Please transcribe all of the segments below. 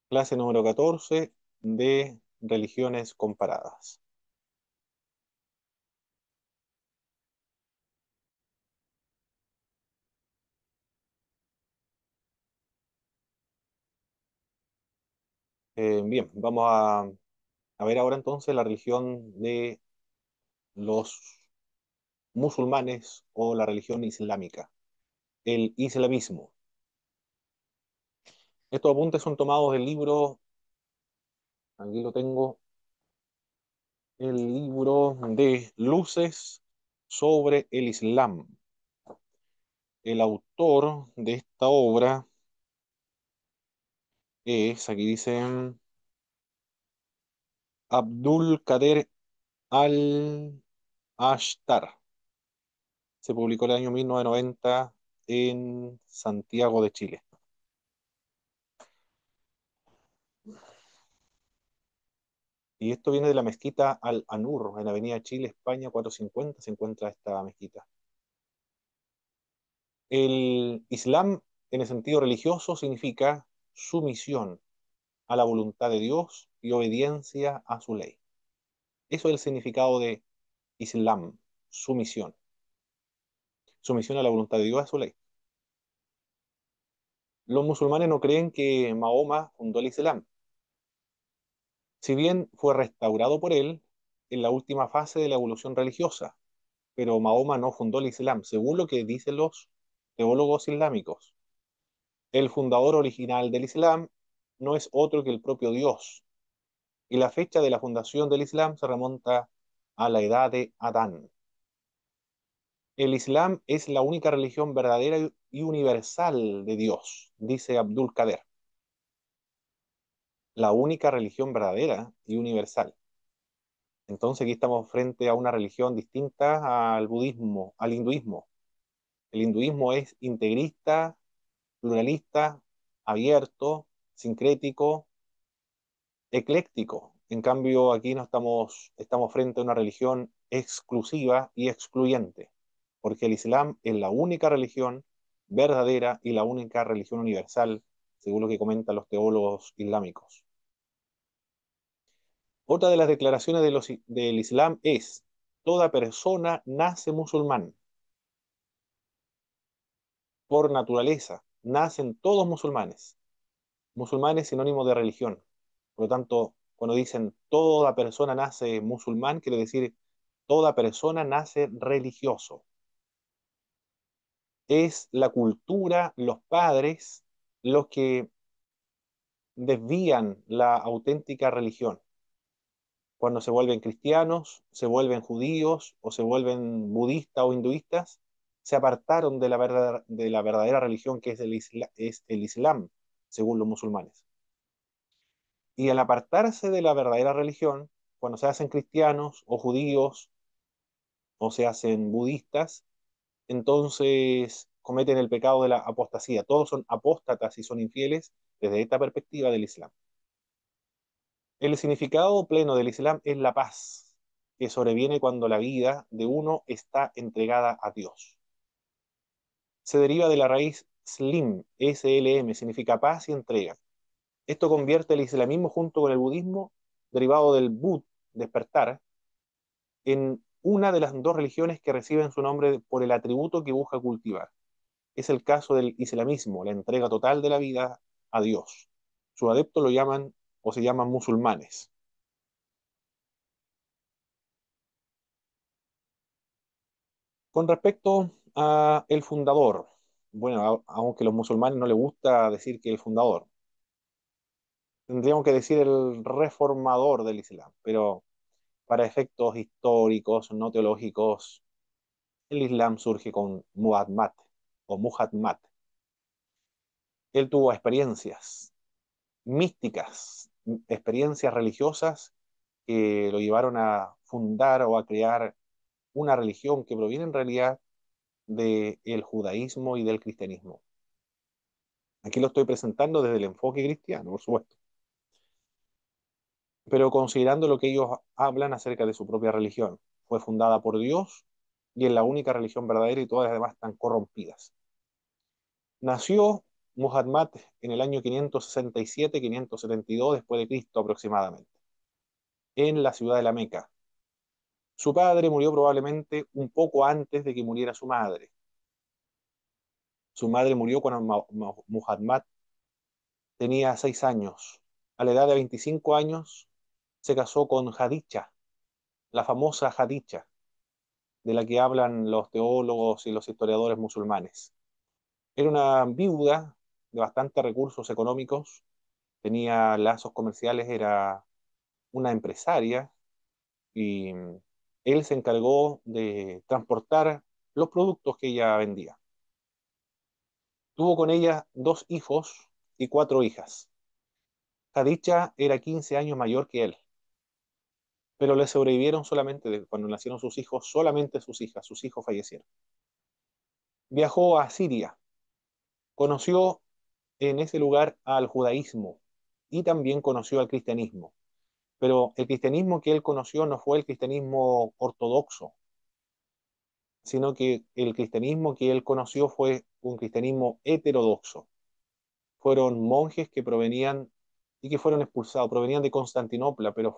Clase número 14 de religiones comparadas. Bien, vamos a ver ahora entonces la religión de los musulmanes o la religión islámica, el islamismo. Estos apuntes son tomados del libro, aquí lo tengo, el libro de Luces sobre el Islam. El autor de esta obra es, aquí dicen, Abdul Kader al-Ashtar. Se publicó en el año 1990 en Santiago de Chile. Y esto viene de la mezquita Al-Anur, en la Avenida Chile, España, 450, se encuentra esta mezquita. El Islam, en el sentido religioso, significa sumisión a la voluntad de Dios y obediencia a su ley. Eso es el significado de Islam, sumisión. Sumisión a la voluntad de Dios y a su ley. Los musulmanes no creen que Mahoma fundó el Islam. Si bien fue restaurado por él en la última fase de la evolución religiosa, pero Mahoma no fundó el Islam, según lo que dicen los teólogos islámicos. El fundador original del Islam no es otro que el propio Dios, y la fecha de la fundación del Islam se remonta a la edad de Adán. El Islam es la única religión verdadera y universal de Dios, dice Abdul Kader. La única religión verdadera y universal. Entonces aquí estamos frente a una religión distinta al budismo, al hinduismo. El hinduismo es integrista, pluralista, abierto, sincrético, ecléctico. En cambio, aquí no estamos frente a una religión exclusiva y excluyente, porque el Islam es la única religión verdadera y la única religión universal, según lo que comentan los teólogos islámicos. Otra de las declaraciones del Islam es: toda persona nace musulmán por naturaleza, nacen todos musulmanes. Musulmán es sinónimo de religión. Por lo tanto, cuando dicen toda persona nace musulmán, quiere decir toda persona nace religioso. Es la cultura, los padres, los que desvían la auténtica religión. Cuando se vuelven cristianos, se vuelven judíos o se vuelven budistas o hinduistas, se apartaron de la verdadera religión que es el Islam, según los musulmanes. Y al apartarse de la verdadera religión, cuando se hacen cristianos o judíos o se hacen budistas, entonces cometen el pecado de la apostasía. Todos son apóstatas y son infieles desde esta perspectiva del Islam. El significado pleno del Islam es la paz, que sobreviene cuando la vida de uno está entregada a Dios. Se deriva de la raíz Slim, SLM, significa paz y entrega. Esto convierte el islamismo junto con el budismo, derivado del Bud, despertar, en una de las dos religiones que reciben su nombre por el atributo que busca cultivar. Es el caso del islamismo, la entrega total de la vida a Dios. Sus adeptos lo llaman o se llaman musulmanes. Con respecto a el fundador, bueno, aunque a los musulmanes no les gusta decir que el fundador, tendríamos que decir el reformador del Islam, pero para efectos históricos, no teológicos, el Islam surge con Muhammad o Muhammad. Él tuvo experiencias místicas, experiencias religiosas que lo llevaron a fundar o a crear una religión que proviene en realidad del judaísmo y del cristianismo. Aquí lo estoy presentando desde el enfoque cristiano, por supuesto, pero considerando lo que ellos hablan acerca de su propia religión. Fue fundada por Dios y es la única religión verdadera y todas las demás están corrompidas. Nació Muhammad en el año 567-572 después de Cristo aproximadamente, en la ciudad de la Meca. Su padre murió probablemente un poco antes de que muriera su madre. Su madre murió cuando Muhammad tenía 6 años. A la edad de 25 años se casó con Jadicha, la famosa Jadicha, de la que hablan los teólogos y los historiadores musulmanes. Era una viuda de bastantes recursos económicos, tenía lazos comerciales, era una empresaria y él se encargó de transportar los productos que ella vendía. Tuvo con ella 2 hijos y 4 hijas. Khadija era 15 años mayor que él, pero le sobrevivieron solamente, cuando nacieron sus hijos, solamente sus hijas, sus hijos fallecieron. Viajó a Siria, conoció en ese lugar al judaísmo y también conoció al cristianismo, pero el cristianismo que él conoció no fue el cristianismo ortodoxo, sino que el cristianismo que él conoció fue un cristianismo heterodoxo. Fueron monjes que provenían y que fueron expulsados, provenían de Constantinopla, pero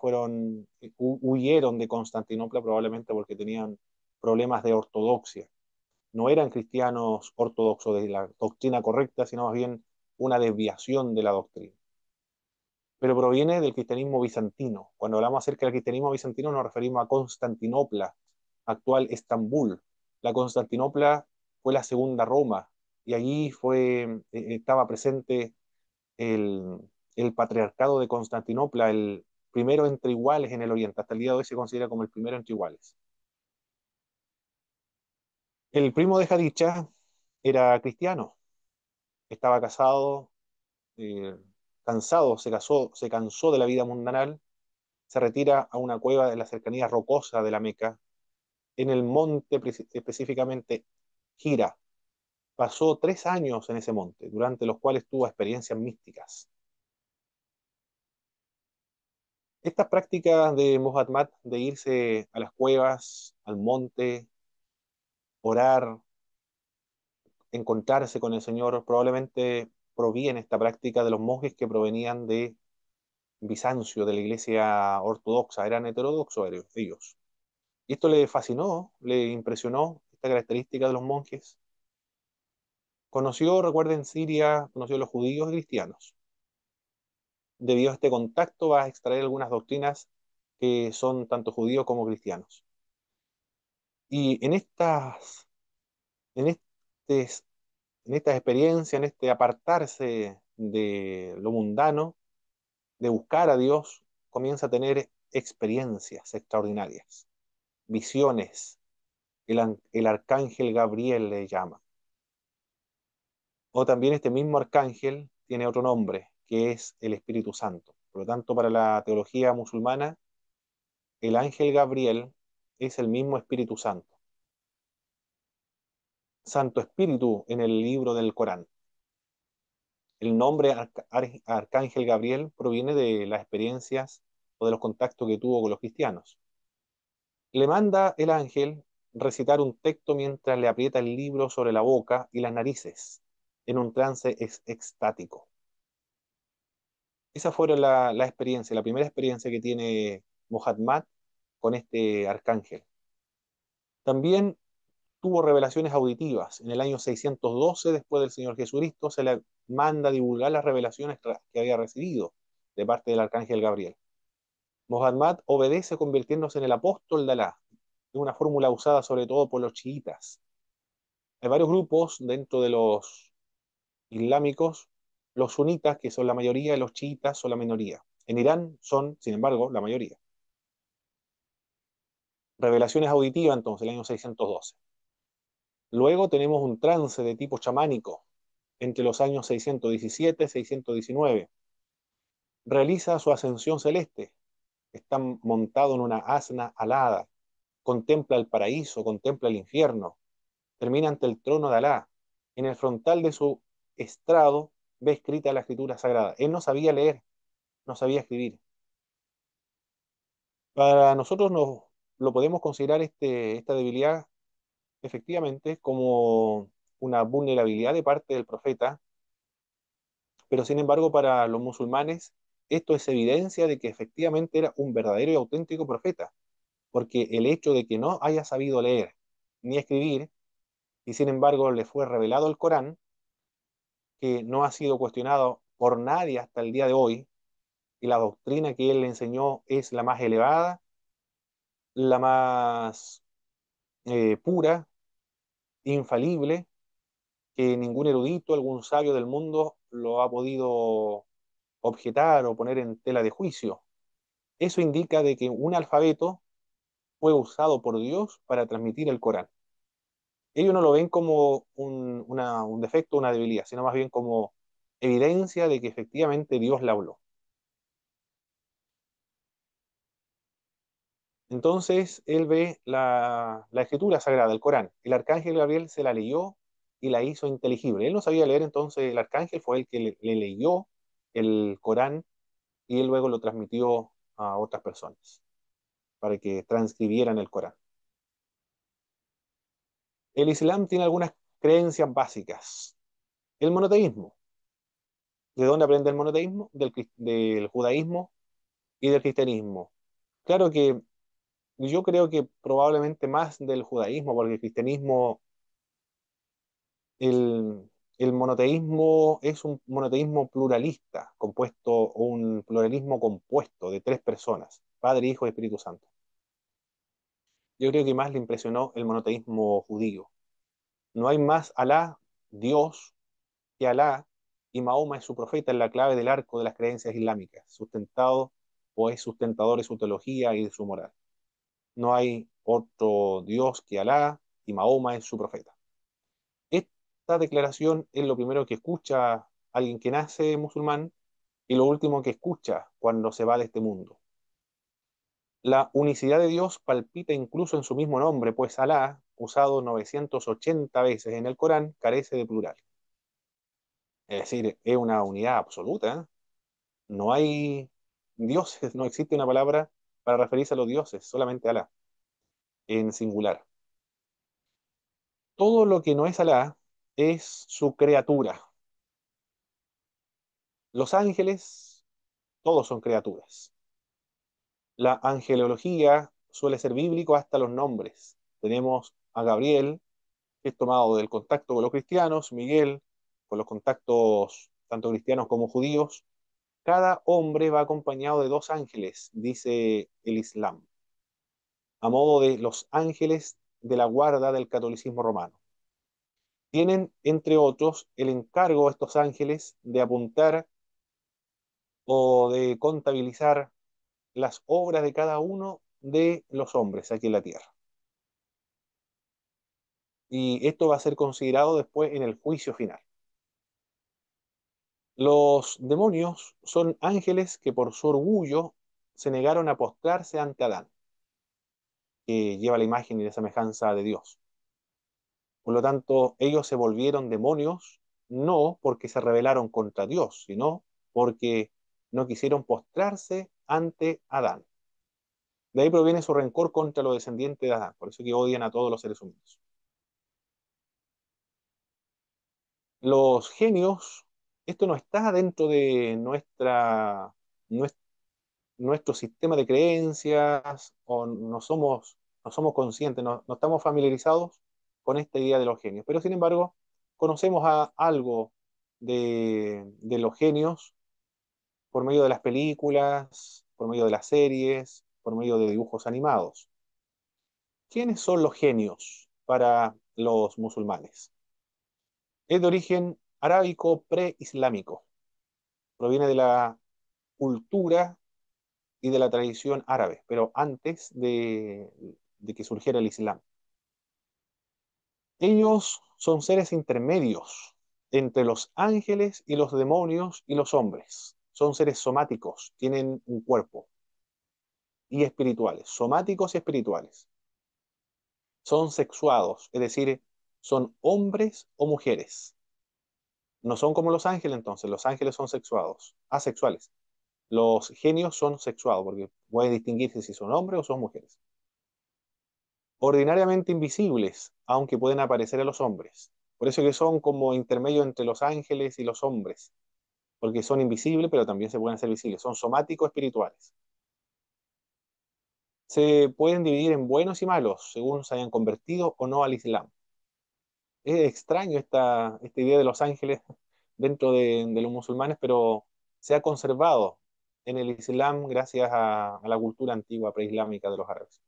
huyeron de Constantinopla probablemente porque tenían problemas de ortodoxia. No eran cristianos ortodoxos de la doctrina correcta, sino más bien una desviación de la doctrina. Pero proviene del cristianismo bizantino. Cuando hablamos acerca del cristianismo bizantino nos referimos a Constantinopla, actual Estambul. La Constantinopla fue la segunda Roma y allí estaba presente el, el patriarcado de Constantinopla, el primero entre iguales en el Oriente. Hasta el día de hoy se considera como el primero entre iguales. El primo de Jadicha era cristiano, estaba casado, eh, cansado, se cansó de la vida mundanal, se retira a una cueva de la cercanía rocosa de la Meca, en el monte específicamente Gira. Pasó 3 años en ese monte, durante los cuales tuvo experiencias místicas. Estas prácticas de Muhammad de irse a las cuevas, al monte, orar, encontrarse con el Señor, probablemente proviene esta práctica de los monjes que provenían de Bizancio, de la iglesia ortodoxa, eran heterodoxos ellos. Y esto le fascinó, le impresionó esta característica de los monjes. Conoció, recuerden, Siria, conoció a los judíos y cristianos. Debido a este contacto va a extraer algunas doctrinas que son tanto judíos como cristianos. Y en, estes, en esta experiencia, en este apartarse de lo mundano, de buscar a Dios, comienza a tener experiencias extraordinarias, visiones. El arcángel Gabriel le llama. O también este mismo arcángel tiene otro nombre, que es el Espíritu Santo. Por lo tanto, para la teología musulmana, el ángel Gabriel es el mismo Espíritu Santo. Santo Espíritu en el libro del Corán. El nombre Arcángel Gabriel proviene de las experiencias o de los contactos que tuvo con los cristianos. Le manda el ángel recitar un texto mientras le aprieta el libro sobre la boca y las narices, en un trance extático. Esa fue la experiencia, la primera experiencia que tiene Muhammad con este arcángel. También tuvo revelaciones auditivas. En el año 612, después del Señor Jesucristo, se le manda a divulgar las revelaciones que había recibido de parte del arcángel Gabriel. Muhammad obedece convirtiéndose en el apóstol de Alá, una fórmula usada sobre todo por los chiitas. Hay varios grupos dentro de los islámicos, los sunitas, que son la mayoría, y los chiitas son la minoría. En Irán son, sin embargo, la mayoría. Revelaciones auditivas, entonces, el año 612. Luego tenemos un trance de tipo chamánico entre los años 617 y 619. Realiza su ascensión celeste. Está montado en una asna alada. Contempla el paraíso, contempla el infierno. Termina ante el trono de Alá. En el frontal de su estrado ve escrita la escritura sagrada. Él no sabía leer, no sabía escribir. Para nosotros lo podemos considerar esta debilidad efectivamente como una vulnerabilidad de parte del profeta Pero sin embargo, para los musulmanes, esto es evidencia de que efectivamente era un verdadero y auténtico profeta, porque el hecho de que no haya sabido leer ni escribir, y sin embargo le fue revelado el Corán, que no ha sido cuestionado por nadie hasta el día de hoy, y la doctrina que él le enseñó es la más elevada, la más pura, infalible, que ningún erudito, algún sabio del mundo lo ha podido objetar o poner en tela de juicio. Eso indica de que un alfabeto fue usado por Dios para transmitir el Corán. Ellos no lo ven como un defecto, una debilidad, sino más bien como evidencia de que efectivamente Dios la habló. Entonces él ve la escritura sagrada, el Corán. El arcángel Gabriel se la leyó y la hizo inteligible. Él no sabía leer, entonces el arcángel fue el que le leyó el Corán y él luego lo transmitió a otras personas para que transcribieran el Corán. El Islam tiene algunas creencias básicas. El monoteísmo. ¿De dónde aprende el monoteísmo? Del judaísmo y del cristianismo. Claro que yo creo que probablemente más del judaísmo, porque el cristianismo, el, el monoteísmo es un monoteísmo pluralista, compuesto, o un pluralismo compuesto de tres personas, Padre, Hijo y Espíritu Santo. Yo creo que más le impresionó el monoteísmo judío. No hay más Alá, Dios, que Alá, y Mahoma es su profeta en la clave del arco de las creencias islámicas, sustentado o es sustentador de su teología y de su moral. No hay otro Dios que Alá y Mahoma es su profeta. Esta declaración es lo primero que escucha alguien que nace musulmán y lo último que escucha cuando se va de este mundo. La unicidad de Dios palpita incluso en su mismo nombre, pues Alá, usado 980 veces en el Corán, carece de plural. Es decir, es una unidad absoluta. No hay dioses, no existe una palabra para referirse a los dioses, solamente Alá, en singular. Todo lo que no es Alá es su criatura. Los ángeles, todos son criaturas. La angelología suele ser bíblico hasta los nombres. Tenemos a Gabriel, que es tomado del contacto con los cristianos, Miguel, con los contactos tanto cristianos como judíos. Cada hombre va acompañado de dos ángeles, dice el Islam, a modo de los ángeles de la guarda del catolicismo romano. Tienen, entre otros, el encargo estos ángeles de apuntar o de contabilizar las obras de cada uno de los hombres aquí en la tierra. Y esto va a ser considerado después en el juicio final. Los demonios son ángeles que por su orgullo se negaron a postrarse ante Adán, que lleva la imagen y la semejanza de Dios. Por lo tanto, ellos se volvieron demonios no porque se rebelaron contra Dios, sino porque no quisieron postrarse ante Adán. De ahí proviene su rencor contra los descendientes de Adán, por eso que odian a todos los seres humanos. Los genios, esto no está dentro de nues- nuestro sistema de creencias, o no somos conscientes, no estamos familiarizados con esta idea de los genios, pero sin embargo conocemos algo de los genios por medio de las películas, por medio de las series, por medio de dibujos animados. ¿Quiénes son los genios para los musulmanes? Es de origen arábico preislámico, proviene de la cultura y de la tradición árabe, pero antes de que surgiera el Islam. Ellos son seres intermedios entre los ángeles y los demonios y los hombres. Son seres somáticos, tienen un cuerpo, y espirituales, somáticos y espirituales. Son sexuados, es decir, son hombres o mujeres. No son como los ángeles entonces, los ángeles son sexuados, asexuales. Los genios son sexuados, porque puede distinguirse si son hombres o son mujeres. Ordinariamente invisibles, aunque pueden aparecer a los hombres. Por eso que son como intermedio entre los ángeles y los hombres. porque son invisibles, pero también se pueden hacer visibles, son somáticos espirituales. Se pueden dividir en buenos y malos, según se hayan convertido o no al Islam. Es extraño esta idea de los ángeles dentro de los musulmanes, pero se ha conservado en el Islam gracias a la cultura antigua preislámica de los árabes.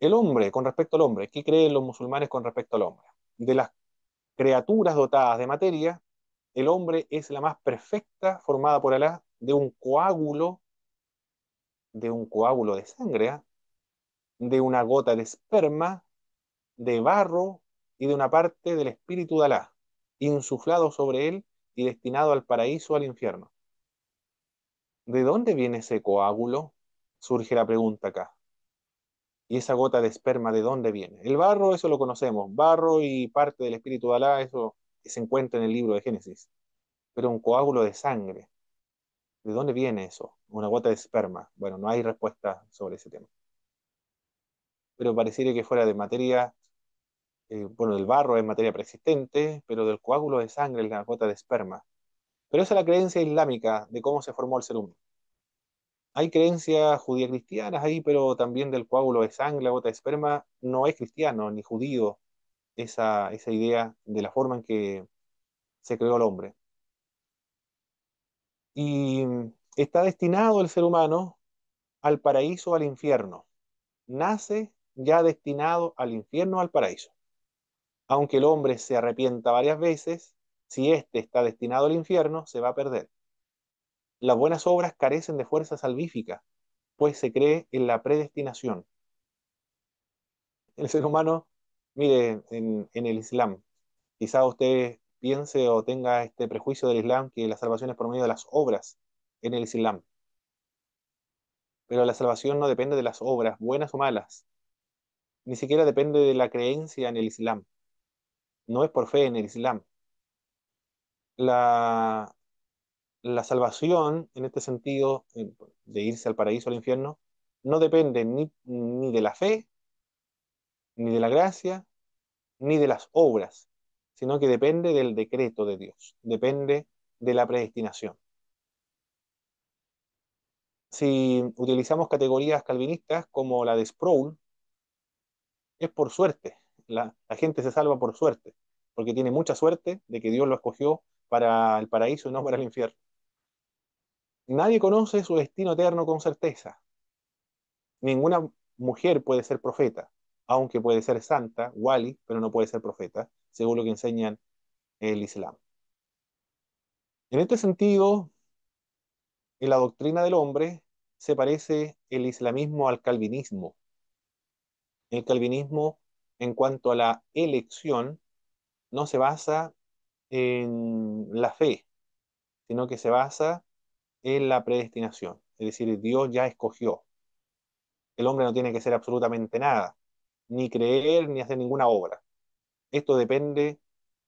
El hombre, con respecto al hombre, ¿qué creen los musulmanes con respecto al hombre? De las criaturas dotadas de materia, el hombre es la más perfecta, formada por Alá, de un coágulo de sangre, ¿ah? De una gota de esperma, de barro y de una parte del espíritu de Alá, insuflado sobre él y destinado al paraíso o al infierno. ¿De dónde viene ese coágulo? Surge la pregunta acá. ¿Y esa gota de esperma de dónde viene? El barro, eso lo conocemos, barro y parte del espíritu de Alá, eso que se encuentra en el libro de Génesis. Pero un coágulo de sangre, ¿de dónde viene eso? Una gota de esperma. Bueno, no hay respuesta sobre ese tema. Pero pareciera que fuera de materia, bueno, del barro es materia preexistente, pero del coágulo de sangre es la gota de esperma. Pero esa es la creencia islámica de cómo se formó el ser humano. Hay creencias judías cristianas ahí, pero también del coágulo de sangre, la gota de esperma, no es cristiano ni judío esa idea de la forma en que se creó el hombre. Y está destinado el ser humano al paraíso o al infierno. Nace ya destinado al infierno o al paraíso. Aunque el hombre se arrepienta varias veces, si éste está destinado al infierno, se va a perder. Las buenas obras carecen de fuerza salvífica, pues se cree en la predestinación. El ser humano, mire, en el Islam, quizá usted piense o tenga este prejuicio del Islam que la salvación es por medio de las obras en el Islam, pero la salvación no depende de las obras, buenas o malas, ni siquiera depende de la creencia en el Islam, no es por fe en el Islam. La, la salvación, en este sentido, de irse al paraíso o al infierno, no depende ni de la fe, ni de la gracia, ni de las obras, sino que depende del decreto de Dios, depende de la predestinación. Si utilizamos categorías calvinistas como la de Sproul, es por suerte. La gente se salva por suerte, porque tiene mucha suerte de que Dios lo escogió para el paraíso y no para el infierno. Nadie conoce su destino eterno con certeza. Ninguna mujer puede ser profeta, aunque puede ser santa, wali, pero no puede ser profeta, según lo que enseñan el Islam. En este sentido, en la doctrina del hombre se parece el islamismo al calvinismo. El calvinismo, en cuanto a la elección, no se basa en la fe, sino que se basa en la predestinación. Es decir, Dios ya escogió. El hombre no tiene que hacer absolutamente nada, ni creer, ni hacer ninguna obra. Esto depende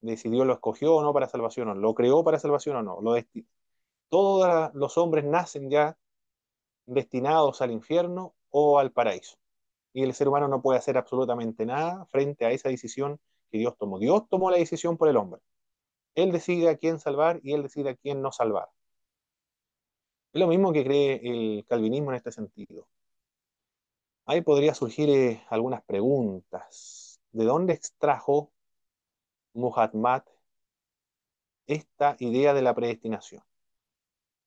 de si Dios lo escogió o no para salvación, o lo creó para salvación o no. Todos los hombres nacen ya destinados al infierno o al paraíso. Y el ser humano no puede hacer absolutamente nada frente a esa decisión que Dios tomó. Dios tomó la decisión por el hombre. Él decide a quién salvar y él decide a quién no salvar. Es lo mismo que cree el calvinismo en este sentido. Ahí podría surgir algunas preguntas. ¿De dónde extrajo Muhammad esta idea de la predestinación,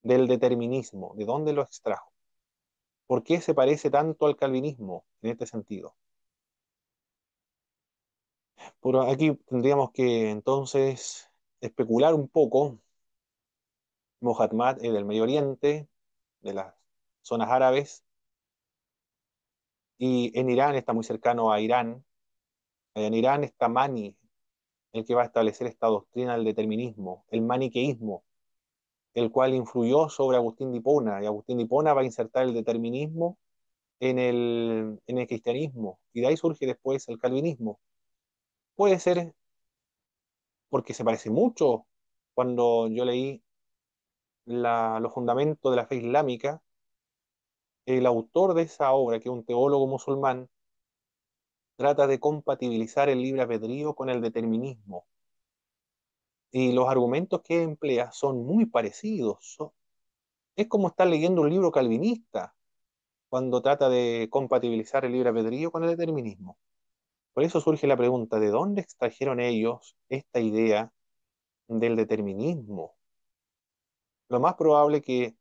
del determinismo? ¿De dónde lo extrajo? ¿Por qué se parece tanto al calvinismo en este sentido? Por aquí tendríamos que entonces especular un poco. Muhammad es del Medio Oriente, de las zonas árabes, y en Irán está muy cercano a Irán. En Irán está Mani, el que va a establecer esta doctrina del determinismo, el maniqueísmo, el cual influyó sobre Agustín de Hipona, y Agustín de Hipona va a insertar el determinismo en el cristianismo, y de ahí surge después el calvinismo. Puede ser porque se parece mucho cuando yo leí los fundamentos de la fe islámica, el autor de esa obra, que es un teólogo musulmán, trata de compatibilizar el libre albedrío con el determinismo. y los argumentos que emplea son muy parecidos. Es como estar leyendo un libro calvinista cuando trata de compatibilizar el libre albedrío con el determinismo. Por eso surge la pregunta, ¿de dónde extrajeron ellos esta idea del determinismo? Lo más probable que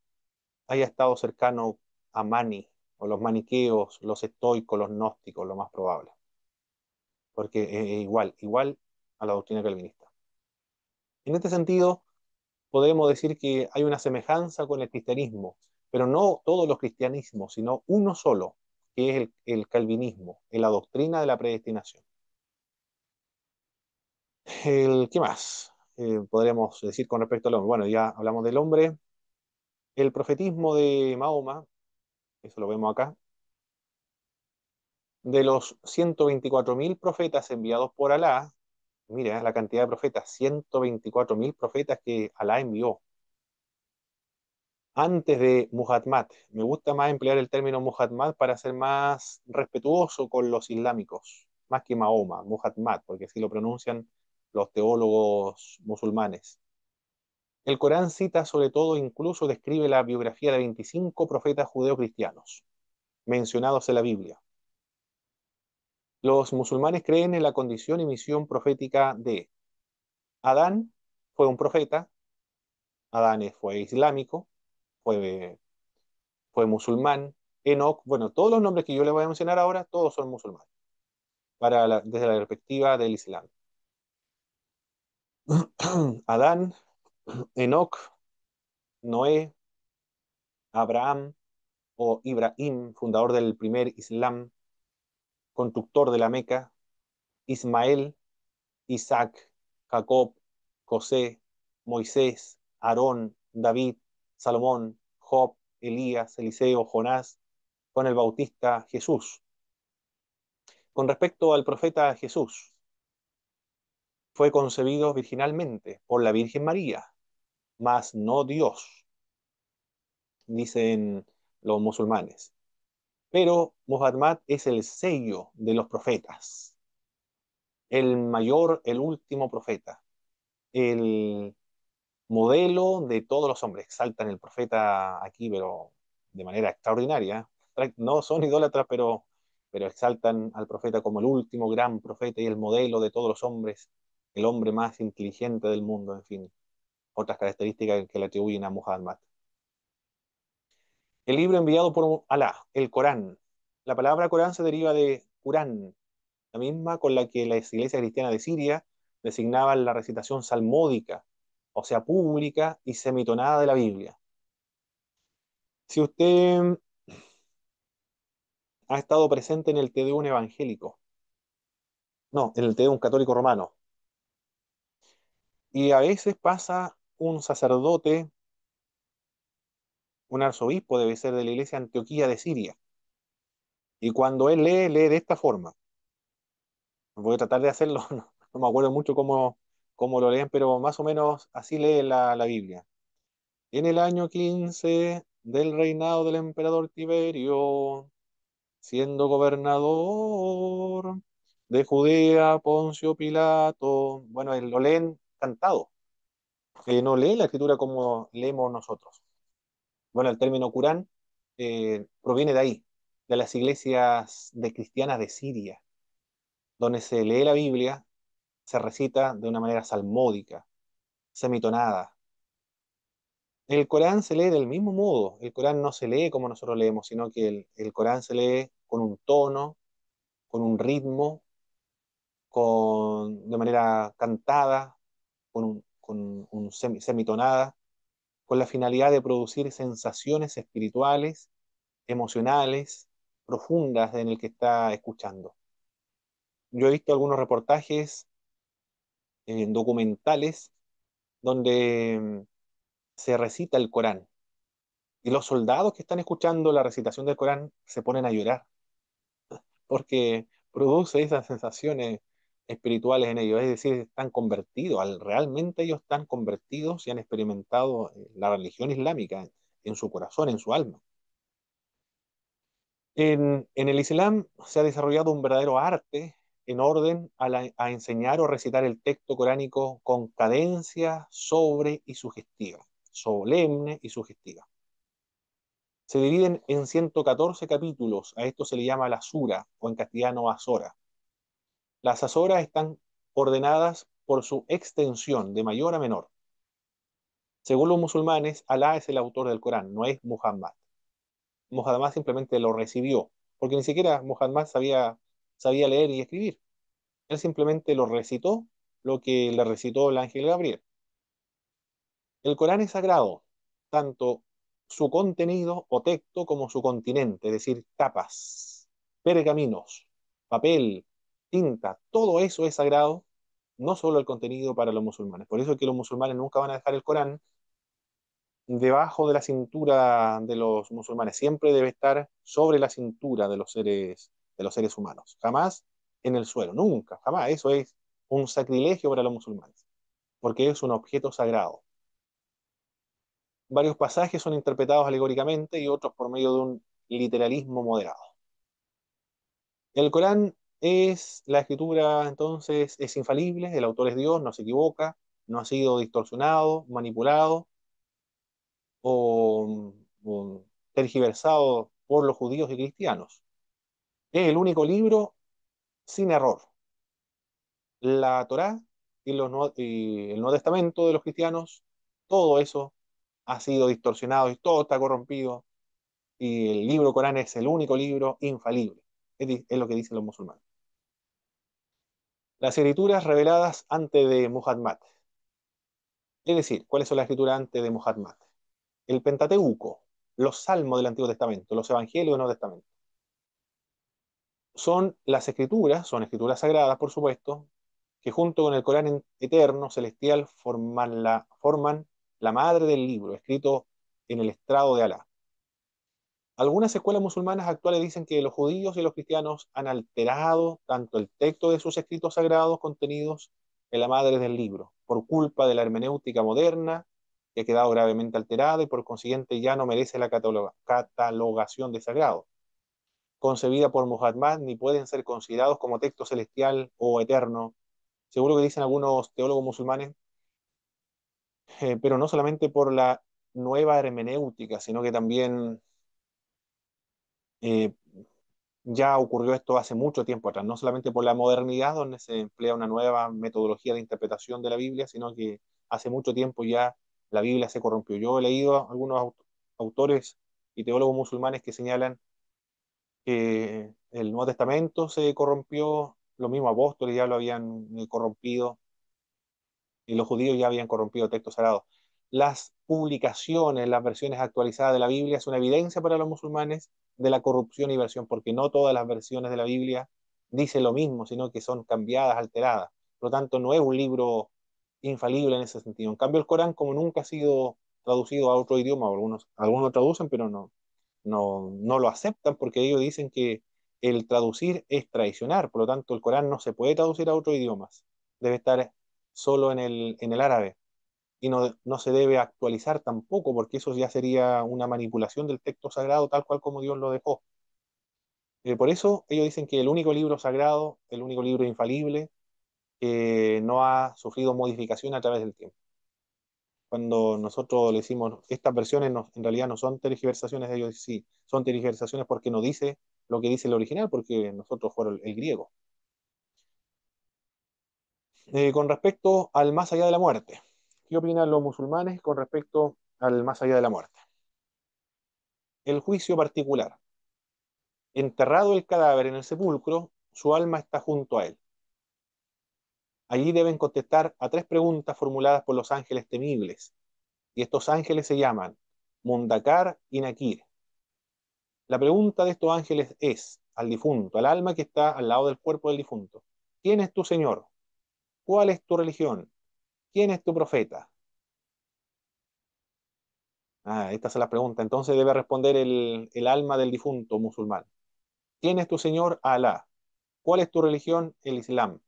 haya estado cercano a Mani, o los maniqueos, los estoicos, los gnósticos, lo más probable, porque es igual a la doctrina calvinista. En este sentido, podemos decir que hay una semejanza con el cristianismo, pero no todos los cristianismos, sino uno solo, que es el calvinismo, en la doctrina de la predestinación. ¿Qué más podríamos decir con respecto al hombre? Bueno, ya hablamos del hombre. El profetismo de Mahoma, eso lo vemos acá, de los 124.000 profetas enviados por Alá, mira la cantidad de profetas, 124.000 profetas que Alá envió antes de Muhammad. Me gusta más emplear el término Muhammad para ser más respetuoso con los islámicos, más que Mahoma, Muhammad, porque así lo pronuncian los teólogos musulmanes. El Corán cita sobre todo, incluso describe la biografía de 25 profetas judeocristianos mencionados en la Biblia. Los musulmanes creen en la condición y misión profética de Adán, fue un profeta, Adán fue islámico, fue, fue musulmán, Enoch, bueno, todos los nombres que yo le voy a mencionar ahora, todos son musulmanes, desde la perspectiva del Islam. Adán, Enoch, Noé, Abraham o Ibrahim, fundador del primer Islam, constructor de la Meca, Ismael, Isaac, Jacob, José, Moisés, Aarón, David, Salomón, Job, Elías, Eliseo, Jonás, Juan el Bautista, Jesús. Con respecto al profeta Jesús, fue concebido virginalmente por la Virgen María, mas no Dios, dicen los musulmanes. Pero Muhammad es el sello de los profetas, el mayor, el último profeta, el modelo de todos los hombres. Exaltan el profeta aquí, pero de manera extraordinaria. No son idólatras, pero exaltan al profeta como el último gran profeta y el modelo de todos los hombres, el hombre más inteligente del mundo, en fin, otras características que le atribuyen a Muhammad. El libro enviado por Alá, el Corán. La palabra Corán se deriva de Qurán, la misma con la que las iglesias cristianas de Siria designaban la recitación salmódica, o sea, pública y semitonada de la Biblia. Si usted ha estado presente en el Te Deum evangélico, no, en el Te Deum católico romano, y a veces pasa un sacerdote, un arzobispo, debe ser de la iglesia de Antioquía de Siria, y cuando él lee, lee de esta forma. Voy a tratar de hacerlo, no me acuerdo mucho cómo lo leen, pero más o menos así lee la Biblia. En el año 15 del reinado del emperador Tiberio, siendo gobernador de Judea, Poncio Pilato. Bueno, lo leen cantado, no leen la escritura como leemos nosotros. Bueno, el término Corán proviene de ahí, de las iglesias de cristianas de Siria, donde se lee la Biblia, se recita de una manera salmódica, semitonada. El Corán se lee del mismo modo. El Corán no se lee como nosotros leemos, sino que el Corán se lee con un tono, con un ritmo, de manera cantada, con un semitonada, con la finalidad de producir sensaciones espirituales, emocionales, profundas en el que está escuchando. Yo he visto algunos reportajes documentales donde se recita el Corán y los soldados que están escuchando la recitación del Corán se ponen a llorar porque produce esas sensaciones espirituales en ellos, es decir, están convertidos, realmente ellos están convertidos y han experimentado la religión islámica en su corazón, en su alma. En el Islam se ha desarrollado un verdadero arte en orden a enseñar o recitar el texto coránico con cadencia sobre y sugestiva, solemne y sugestiva. Se dividen en 114 capítulos, a esto se le llama la sura o en castellano azora. Las azoras están ordenadas por su extensión de mayor a menor. Según los musulmanes, Alá es el autor del Corán, no es Muhammad. Muhammad simplemente lo recibió, porque ni siquiera Muhammad sabía leer y escribir. Él simplemente lo recitó, lo que le recitó el ángel Gabriel. El Corán es sagrado, tanto su contenido o texto como su continente, es decir, tapas, pergaminos, papel, tinta, todo eso es sagrado, no solo el contenido para los musulmanes. Por eso es que los musulmanes nunca van a dejar el Corán debajo de la cintura de los musulmanes, siempre debe estar sobre la cintura de los seres humanos, jamás en el suelo, nunca, jamás. Eso es un sacrilegio para los musulmanes, porque es un objeto sagrado. Varios pasajes son interpretados alegóricamente y otros por medio de un literalismo moderado. El Corán es la escritura, entonces, es infalible, el autor es Dios, no se equivoca, no ha sido distorsionado, manipulado o tergiversado por los judíos y cristianos. Es el único libro sin error. La Torá y el Nuevo Testamento de los cristianos, todo eso ha sido distorsionado y todo está corrompido. Y el libro Corán es el único libro infalible. Es lo que dicen los musulmanes. Las escrituras reveladas antes de Muhammad. Es decir, ¿cuáles son las escrituras antes de Muhammad? El Pentateuco, los salmos del Antiguo Testamento, los evangelios del Nuevo Testamento. Son escrituras sagradas, por supuesto, que junto con el Corán eterno, celestial, forman la madre del libro, escrito en el estrado de Alá. Algunas escuelas musulmanas actuales dicen que los judíos y los cristianos han alterado tanto el texto de sus escritos sagrados contenidos en la madre del libro, por culpa de la hermenéutica moderna, que ha quedado gravemente alterada y por consiguiente ya no merece la catalogación de sagrado, concebida por Muhammad, ni pueden ser considerados como texto celestial o eterno, seguro que dicen algunos teólogos musulmanes, pero no solamente por la nueva hermenéutica, sino que también eh, ya ocurrió esto hace mucho tiempo atrás, no solamente por la modernidad, donde se emplea una nueva metodología de interpretación de la Biblia, sino que hace mucho tiempo ya la Biblia se corrompió. Yo he leído a algunos autores y teólogos musulmanes que señalan que el Nuevo Testamento se corrompió, los mismos apóstoles ya lo habían corrompido, y los judíos ya habían corrompido textos sagrados. Las publicaciones, las versiones actualizadas de la Biblia es una evidencia para los musulmanes de la corrupción y versión, porque no todas las versiones de la Biblia dicen lo mismo, sino que son cambiadas, alteradas. Por lo tanto, no es un libro infalible en ese sentido. En cambio, el Corán, como nunca ha sido traducido a otro idioma, algunos lo traducen, pero no lo aceptan porque ellos dicen que el traducir es traicionar, por lo tanto el Corán no se puede traducir a otros idiomas, debe estar solo en el árabe y no se debe actualizar tampoco porque eso ya sería una manipulación del texto sagrado tal cual como Dios lo dejó. Por eso ellos dicen que el único libro sagrado, el único libro infalible, no ha sufrido modificación a través del tiempo. Cuando nosotros le decimos, estas versiones en realidad no son tergiversaciones, ellos sí, son tergiversaciones porque no dice lo que dice el original, porque nosotros fueron el griego. Con respecto al más allá de la muerte, ¿qué opinan los musulmanes con respecto al más allá de la muerte? El juicio particular. Enterrado el cadáver en el sepulcro, su alma está junto a él. Allí deben contestar a tres preguntas formuladas por los ángeles temibles, y estos ángeles se llaman Mundakar y Nakir. La pregunta de estos ángeles es al difunto, al alma que está al lado del cuerpo del difunto: ¿quién es tu Señor? ¿Cuál es tu religión? ¿Quién es tu profeta? Esta es la pregunta. Entonces debe responder el alma del difunto musulmán. ¿Quién es tu Señor? Alá. ¿Cuál es tu religión? El Islam.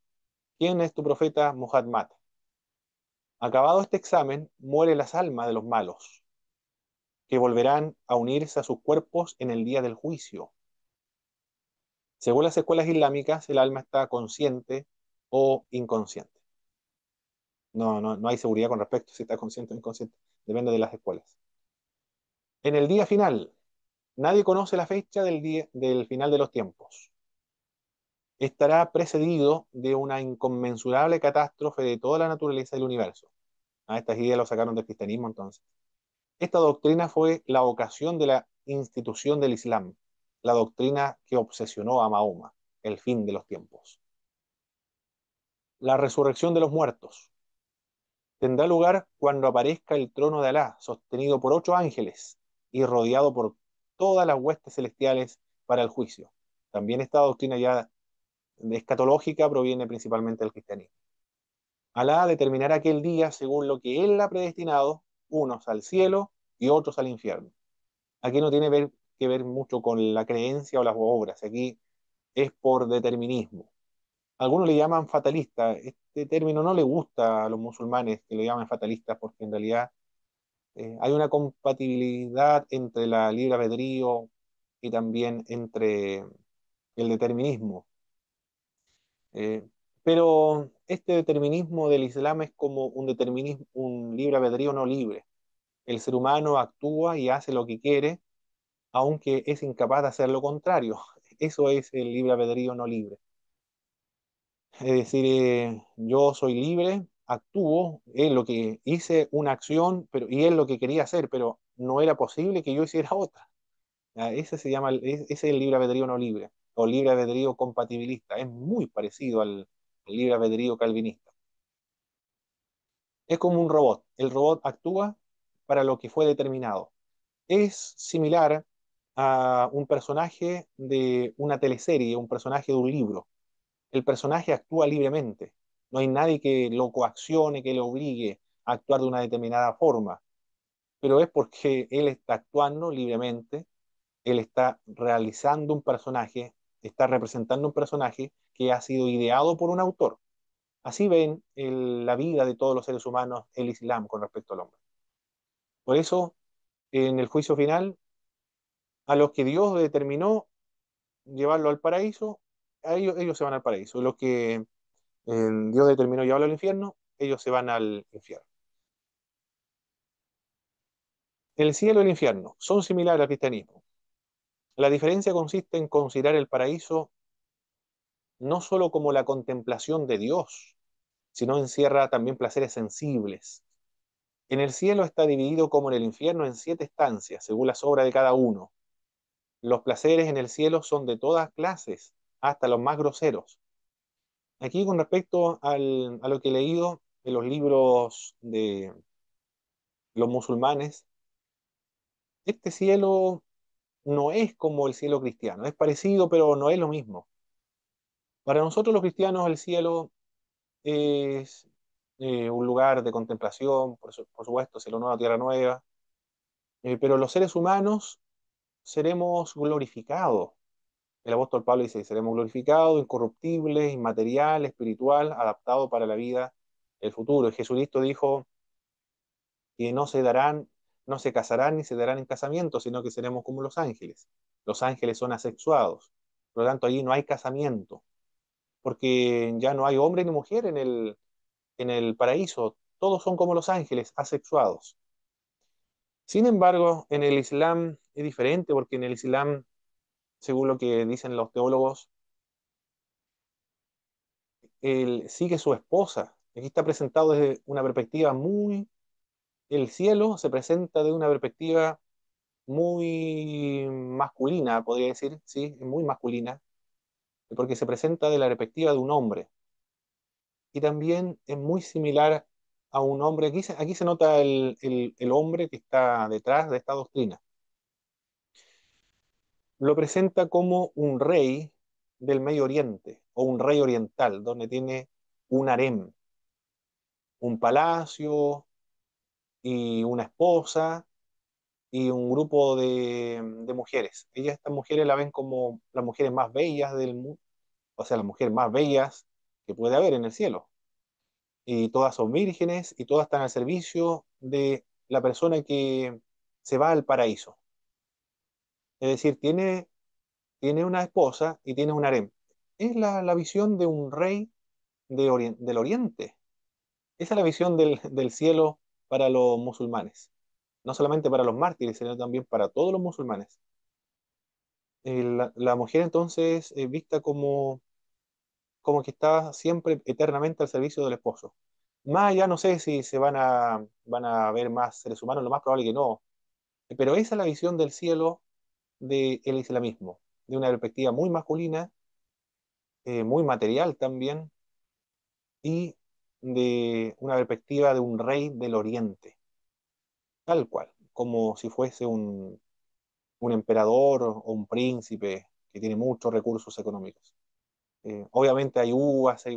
¿Quién es tu profeta? Muhammad. Acabado este examen, mueren las almas de los malos, que volverán a unirse a sus cuerpos en el día del juicio. Según las escuelas islámicas, el alma está consciente o inconsciente. No hay seguridad con respecto a si está consciente o inconsciente. Depende de las escuelas. En el día final, nadie conoce la fecha del final de los tiempos. Estará precedido de una inconmensurable catástrofe de toda la naturaleza del universo. Estas ideas lo sacaron del cristianismo entonces. Esta doctrina fue la ocasión de la institución del Islam, la doctrina que obsesionó a Mahoma, el fin de los tiempos. La resurrección de los muertos tendrá lugar cuando aparezca el trono de Alá, sostenido por 8 ángeles y rodeado por todas las huestes celestiales para el juicio. También esta doctrina ya escatológica proviene principalmente del cristianismo. Alá determinará aquel día según lo que Él ha predestinado, unos al cielo y otros al infierno. Aquí no tiene que ver mucho con la creencia o las obras, aquí es por determinismo. Algunos le llaman fatalista, este término no le gusta a los musulmanes que le llaman fatalistas porque en realidad hay una compatibilidad entre la libre albedrío y también entre el determinismo. Eh, pero este determinismo del Islam es como un determinismo, un libre albedrío no libre. El ser humano actúa y hace lo que quiere, aunque es incapaz de hacer lo contrario. Eso es el libre albedrío no libre. Es decir, yo soy libre, actúo, es lo que hice una acción, y es lo que quería hacer, pero no era posible que yo hiciera otra. Ese se llama, ese es el libre albedrío no libre, o libre albedrío compatibilista. Es muy parecido al libre albedrío calvinista. Es como un robot. El robot actúa para lo que fue determinado. Es similar a un personaje de una teleserie, un personaje de un libro. El personaje actúa libremente. No hay nadie que lo coaccione, que lo obligue a actuar de una determinada forma, pero es porque él está actuando libremente, él está realizando un personaje, está representando un personaje que ha sido ideado por un autor. Así ven la vida de todos los seres humanos, el Islam con respecto al hombre. Por eso, en el juicio final, a los que Dios determinó llevarlo al paraíso, a ellos se van al paraíso. Los que Dios determinó llevarlo al infierno, ellos se van al infierno. El cielo y el infierno son similares al cristianismo. La diferencia consiste en considerar el paraíso no solo como la contemplación de Dios, sino encierra también placeres sensibles. En el cielo está dividido como en el infierno en 7 estancias, según las obras de cada uno. Los placeres en el cielo son de todas clases, hasta los más groseros. Aquí con respecto a lo que he leído en los libros de los musulmanes, este cielo no es como el cielo cristiano, es parecido, pero no es lo mismo. Para nosotros los cristianos el cielo es un lugar de contemplación, por supuesto, cielo nuevo, tierra nueva, pero los seres humanos seremos glorificados. El apóstol Pablo dice, seremos glorificados, incorruptibles, inmaterial, espiritual, adaptados para la vida, el futuro. Y Jesucristo dijo que no se casarán ni se darán en casamiento, sino que seremos como los ángeles. Los ángeles son asexuados. Por lo tanto, allí no hay casamiento, porque ya no hay hombre ni mujer en el paraíso. Todos son como los ángeles, asexuados. Sin embargo, en el Islam es diferente, porque en el Islam, según lo que dicen los teólogos, él sigue su esposa. Aquí está presentado desde una perspectiva muy... El cielo se presenta de una perspectiva muy masculina, podría decir, sí, muy masculina, porque se presenta de la perspectiva de un hombre. Y también es muy similar a un hombre, aquí se nota el hombre que está detrás de esta doctrina. Lo presenta como un rey del Medio Oriente o un rey oriental, donde tiene un harem, un palacio y una esposa y un grupo de mujeres. Estas mujeres la ven como las mujeres más bellas del mundo, o sea, las mujeres más bellas que puede haber en el cielo. Y todas son vírgenes y todas están al servicio de la persona que se va al paraíso. Es decir, tiene tiene una esposa y tiene un harem. Es la visión de un rey del Oriente. Esa es la visión del cielo para los musulmanes. No solamente para los mártires, sino también para todos los musulmanes. La mujer entonces es vista como que está siempre eternamente al servicio del esposo. Más allá no sé si van a ver más seres humanos, lo más probable que no, pero esa es la visión del cielo del islamismo, de una perspectiva muy masculina, muy material también, y de una perspectiva de un rey del Oriente, tal cual, como si fuese un emperador o un príncipe que tiene muchos recursos económicos. Obviamente hay uvas, hay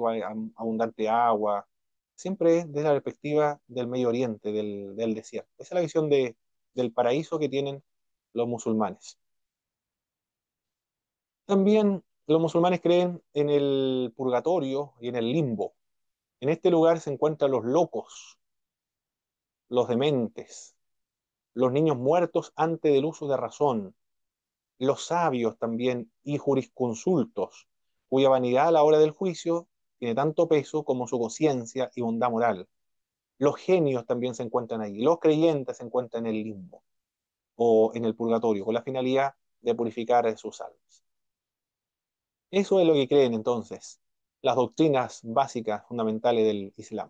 abundante agua, siempre desde la perspectiva del Medio Oriente, del desierto. Esa es la visión del paraíso que tienen los musulmanes. También los musulmanes creen en el purgatorio y en el limbo. En este lugar se encuentran los locos, los dementes, los niños muertos antes del uso de razón, los sabios también y jurisconsultos, cuya vanidad a la hora del juicio tiene tanto peso como su conciencia y bondad moral. Los genios también se encuentran ahí, los creyentes se encuentran en el limbo o en el purgatorio, con la finalidad de purificar sus almas. Eso es lo que creen entonces las doctrinas básicas fundamentales del Islam.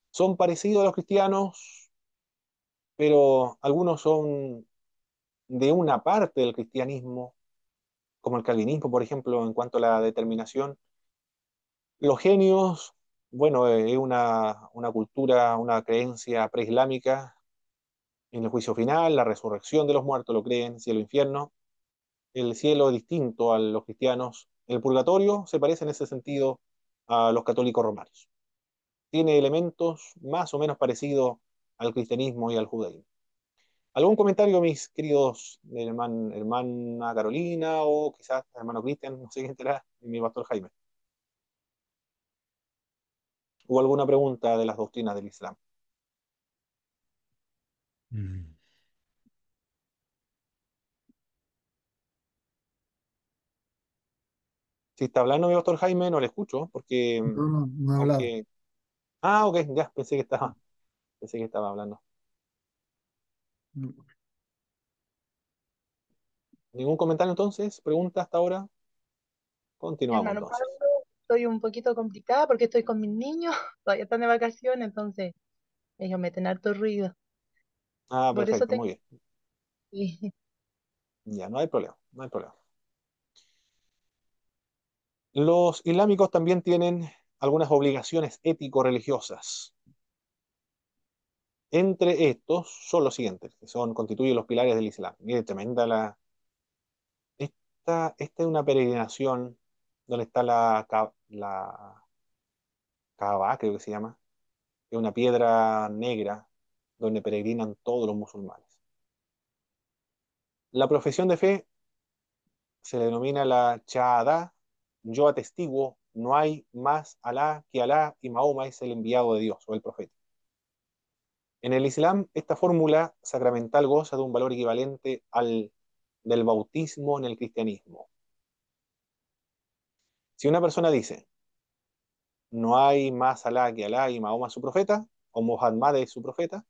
Son parecidos a los cristianos, pero algunos son de una parte del cristianismo, como el calvinismo, por ejemplo, en cuanto a la determinación. Los genios, bueno, es una cultura, una creencia preislámica en el juicio final, la resurrección de los muertos, lo creen, cielo e infierno. El cielo es distinto a los cristianos. El purgatorio se parece en ese sentido a los católicos romanos. Tiene elementos más o menos parecidos al cristianismo y al judaísmo. ¿Algún comentario, mis queridos hermana Carolina o quizás hermano Cristian, no sé quién será, y mi pastor Jaime? ¿O alguna pregunta de las doctrinas del Islam? Mm. Si está hablando mi pastor Jaime, no le escucho, porque No, no, no he hablado. aunque... Ok, ya, pensé que estaba hablando. ¿Ningún comentario entonces? ¿Pregunta hasta ahora? Continuamos Hermano Pablo, entonces. estoy un poquito complicada porque estoy con mis niños, todavía están de vacaciones, entonces ellos meten harto ruido. Ah, Por eso perfecto, tengo muy bien. que... Ya, no hay problema, no hay problema. Los islámicos también tienen algunas obligaciones ético-religiosas. Entre estos son los siguientes, que constituyen los pilares del Islam. Mire, tremenda esta es una peregrinación donde está la Kaaba, creo que se llama, es una piedra negra donde peregrinan todos los musulmanes. La profesión de fe se le denomina la Shahada. Yo atestiguo, no hay más Alá que Alá y Mahoma es el enviado de Dios o el profeta. En el Islam, esta fórmula sacramental goza de un valor equivalente al del bautismo en el cristianismo. Si una persona dice, no hay más Alá que Alá y Mahoma es su profeta, o Muhammad es su profeta,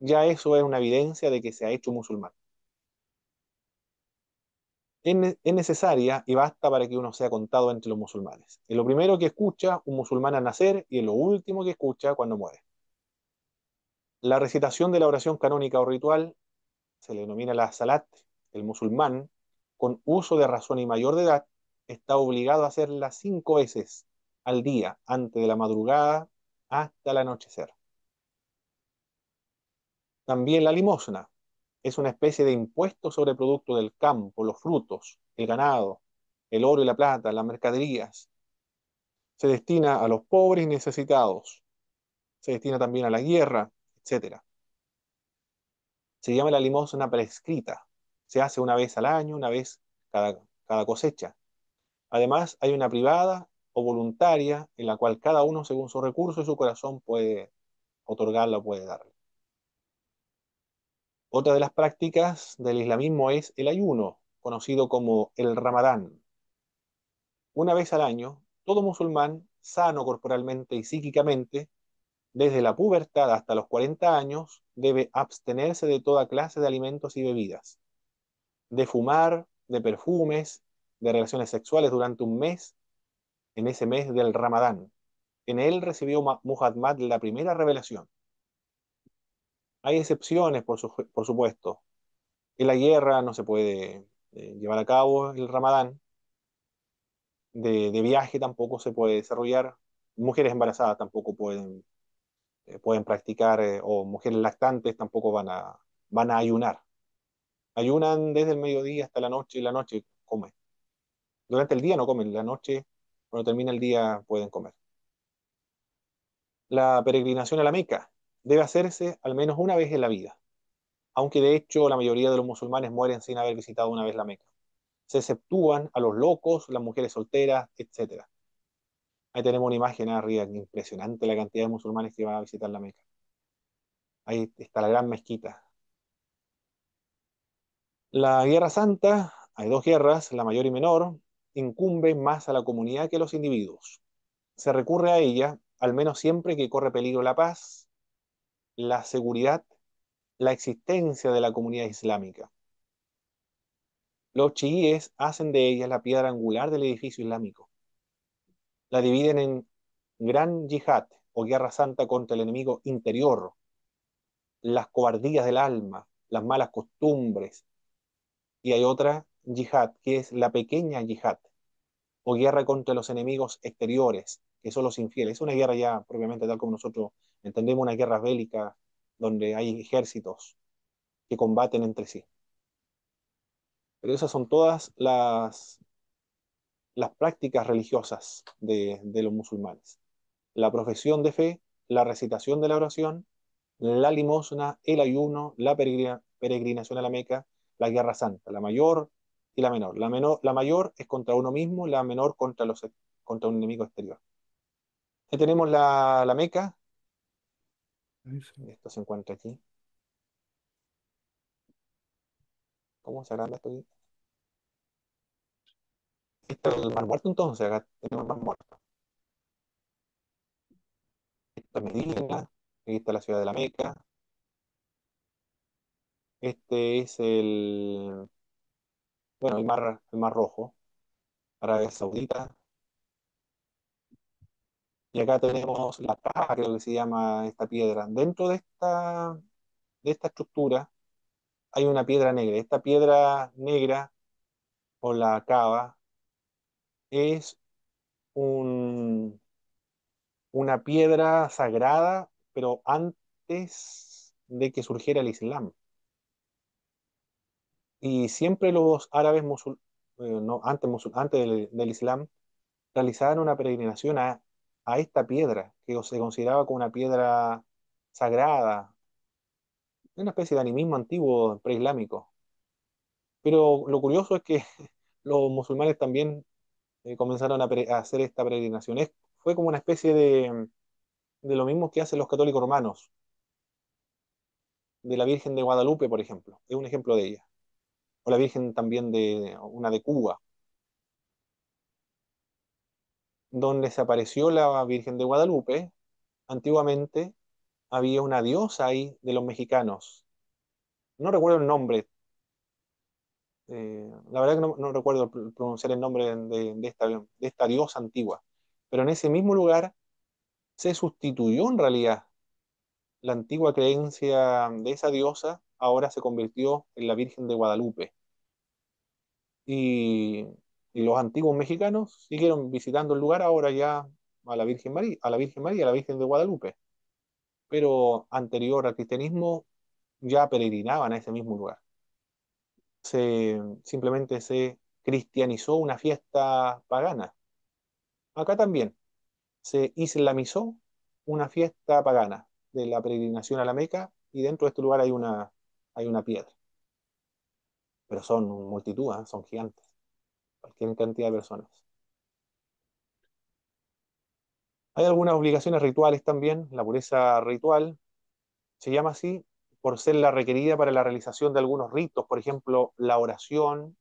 ya eso es una evidencia de que se ha hecho musulmán. Es necesaria y basta para que uno sea contado entre los musulmanes. Es lo primero que escucha un musulmán al nacer y es lo último que escucha cuando muere. La recitación de la oración canónica o ritual se le denomina la salat. El musulmán, con uso de razón y mayor de edad, está obligado a hacerla 5 veces al día, antes de la madrugada hasta el anochecer. También la limosna es una especie de impuesto sobre productos del campo, los frutos, el ganado, el oro y la plata, las mercaderías. Se destina a los pobres y necesitados, se destina también a la guerra, etcétera. Se llama la limosna prescrita. Se hace una vez al año, una vez cada cosecha. Además, hay una privada o voluntaria en la cual cada uno, según su recurso y su corazón, puede otorgarla o puede darla. Otra de las prácticas del islamismo es el ayuno, conocido como el Ramadán. Una vez al año, todo musulmán, sano corporalmente y psíquicamente, desde la pubertad hasta los 40 años, debe abstenerse de toda clase de alimentos y bebidas, de fumar, de perfumes, de relaciones sexuales durante un mes, en ese mes del Ramadán. En él recibió Muhammad la primera revelación. Hay excepciones, por supuesto. En la guerra no se puede llevar a cabo el Ramadán, de viaje tampoco se puede desarrollar, mujeres embarazadas tampoco pueden practicar, o mujeres lactantes tampoco van a ayunar. Ayunan desde el mediodía hasta la noche y la noche comen. Durante el día no comen, la noche, cuando termina el día, pueden comer. La peregrinación a la Meca debe hacerse al menos una vez en la vida, aunque de hecho la mayoría de los musulmanes mueren sin haber visitado una vez la Meca. Se exceptúan a los locos, las mujeres solteras, etcétera. Ahí tenemos una imagen arriba, impresionante la cantidad de musulmanes que van a visitar la Meca. Ahí está la gran mezquita. La Guerra Santa, hay dos guerras, la mayor y menor, incumbe más a la comunidad que a los individuos. Se recurre a ella, al menos siempre que corre peligro la paz, la seguridad, la existencia de la comunidad islámica. Los chiíes hacen de ella la piedra angular del edificio islámico. La dividen en gran yihad o guerra santa contra el enemigo interior, las cobardías del alma, las malas costumbres, y hay otra yihad, que es la pequeña yihad, o guerra contra los enemigos exteriores, que son los infieles. Es una guerra ya propiamente tal como nosotros entendemos una guerra bélica, donde hay ejércitos que combaten entre sí. Pero esas son todas las prácticas religiosas de los musulmanes. La profesión de fe, la recitación de la oración, la limosna, el ayuno, la peregrinación a la Meca, la guerra santa, la mayor y la menor. La mayor es contra uno mismo, la menor contra un enemigo exterior. Ahí tenemos la Meca, Eso. esto se encuentra aquí. ¿Cómo se agranda esto aquí? Esto es el Mar Muerto entonces, acá tenemos el Mar Muerto. Esta es Medina, aquí está la ciudad de la Meca. Este es bueno, el mar Rojo, Arabia Saudita. Y acá tenemos la caja, creo que se llama esta piedra. Dentro de esta estructura hay una piedra negra. Esta piedra negra o la cava es un- una piedra sagrada, pero antes de que surgiera el Islam. Y siempre los árabes no, antes del Islam realizaban una peregrinación a esta piedra, que se consideraba como una piedra sagrada, una especie de animismo antiguo preislámico. Pero lo curioso es que los musulmanes también comenzaron a hacer esta peregrinación. Fue como una especie de lo mismo que hacen los católicos romanos, de la Virgen de Guadalupe, por ejemplo. Es un ejemplo de ella. O la Virgen también una de Cuba, donde se apareció la Virgen de Guadalupe. Antiguamente había una diosa ahí de los mexicanos. No recuerdo el nombre. La verdad que no recuerdo pronunciar el nombre de esta diosa antigua. Pero en ese mismo lugar se sustituyó en realidad la antigua creencia de esa diosa, ahora se convirtió en la Virgen de Guadalupe. Y, y los antiguos mexicanos siguieron visitando el lugar ahora ya a la Virgen María, a la Virgen María, a la Virgen de Guadalupe. Pero anterior al cristianismo ya peregrinaban a ese mismo lugar. Simplemente se cristianizó una fiesta pagana. Acá también se islamizó una fiesta pagana de la peregrinación a la Meca, y dentro de este lugar hay una piedra. Pero son multitud, ¿eh? Son gigantes, cualquier cantidad de personas. Hay algunas obligaciones rituales también. La pureza ritual se llama así por ser la requerida para la realización de algunos ritos, por ejemplo, la oración,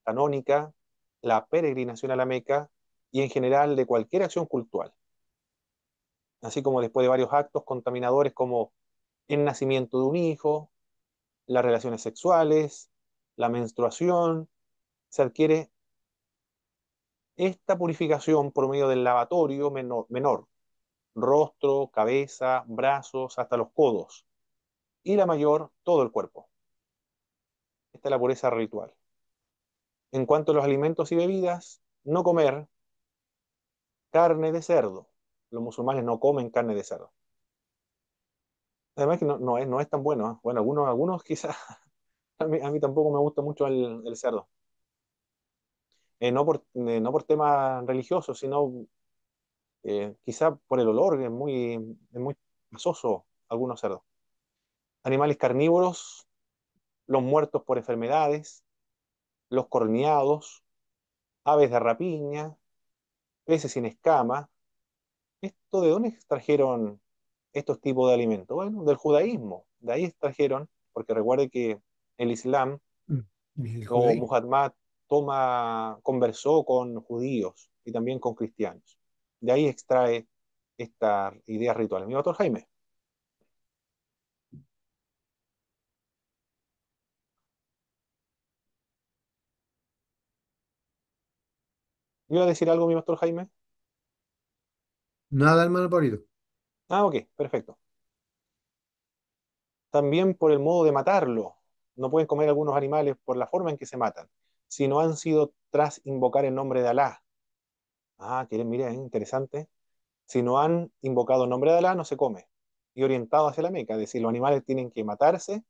canónica, la peregrinación a la Meca y en general de cualquier acción cultural, así como después de varios actos contaminadores como el nacimiento de un hijo, las relaciones sexuales, la menstruación, se adquiere esta purificación por medio del lavatorio menor, rostro, cabeza, brazos, hasta los codos, y la mayor, todo el cuerpo. Esta es la pureza ritual. En cuanto a los alimentos y bebidas, no comer carne de cerdo. Los musulmanes no comen carne de cerdo. Además que no es tan bueno, ¿eh? Bueno, algunos quizás, a mí tampoco me gusta mucho el cerdo. No por temas religiosos, sino quizá por el olor, que es muy pasoso algunos cerdos. Animales carnívoros, los muertos por enfermedades, los corneados, aves de rapiña, peces sin escama. ¿Esto de dónde extrajeron estos tipos de alimentos? Bueno, del judaísmo. De ahí extrajeron, porque recuerde que el Islam Mm. Y el o judaísmo. Muhammad conversó con judíos y también con cristianos. De ahí extrae estas ideas rituales. Mi doctor Jaime, ¿iba a decir algo, mi doctor Jaime? Nada, hermano Pablito. Ah, ok, perfecto. También por el modo de matarlo. No pueden comer algunos animales por la forma en que se matan, si no han sido tras invocar el nombre de Alá. Ah, quieren, miren, interesante. Si no han invocado el nombre de Alá, no se come. Y orientado hacia la Meca, es decir, los animales tienen que matarse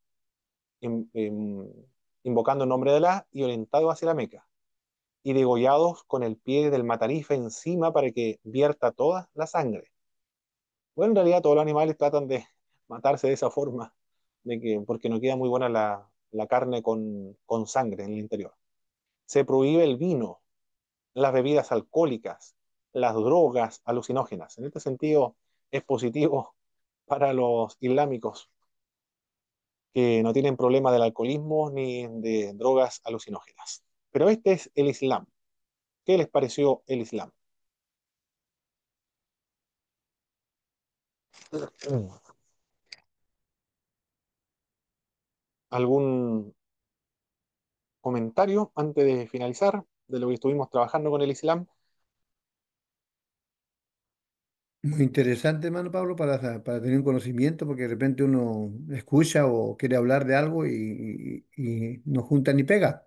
invocando el nombre de Alá y orientados hacia la Meca. Y degollados con el pie del matarife encima para que vierta toda la sangre. Bueno, en realidad todos los animales tratan de matarse de esa forma, porque no queda muy buena la carne con sangre en el interior. Se prohíbe el vino, las bebidas alcohólicas, las drogas alucinógenas. En este sentido, es positivo para los islámicos que no tienen problema del alcoholismo ni de drogas alucinógenas. Pero este es el Islam. ¿Qué les pareció el Islam? ¿Algún comentario antes de finalizar de lo que estuvimos trabajando con el Islam? Muy interesante, hermano Pablo, para tener un conocimiento, porque de repente uno escucha o quiere hablar de algo y no junta ni pega.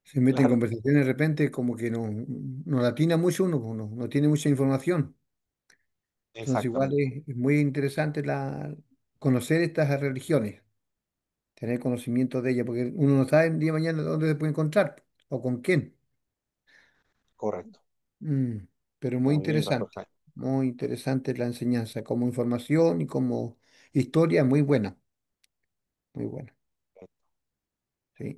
Se mete en Claro, conversaciones de repente como que no latina mucho uno, no tiene mucha información. Entonces igual exactamente, es muy interesante conocer estas religiones, tener conocimiento de ellas, porque uno no sabe el día de mañana dónde se puede encontrar o con quién. correcto. Mm, pero Doctor Jaime. muy interesante la enseñanza, como información y como historia, muy buena, muy buena. Sí.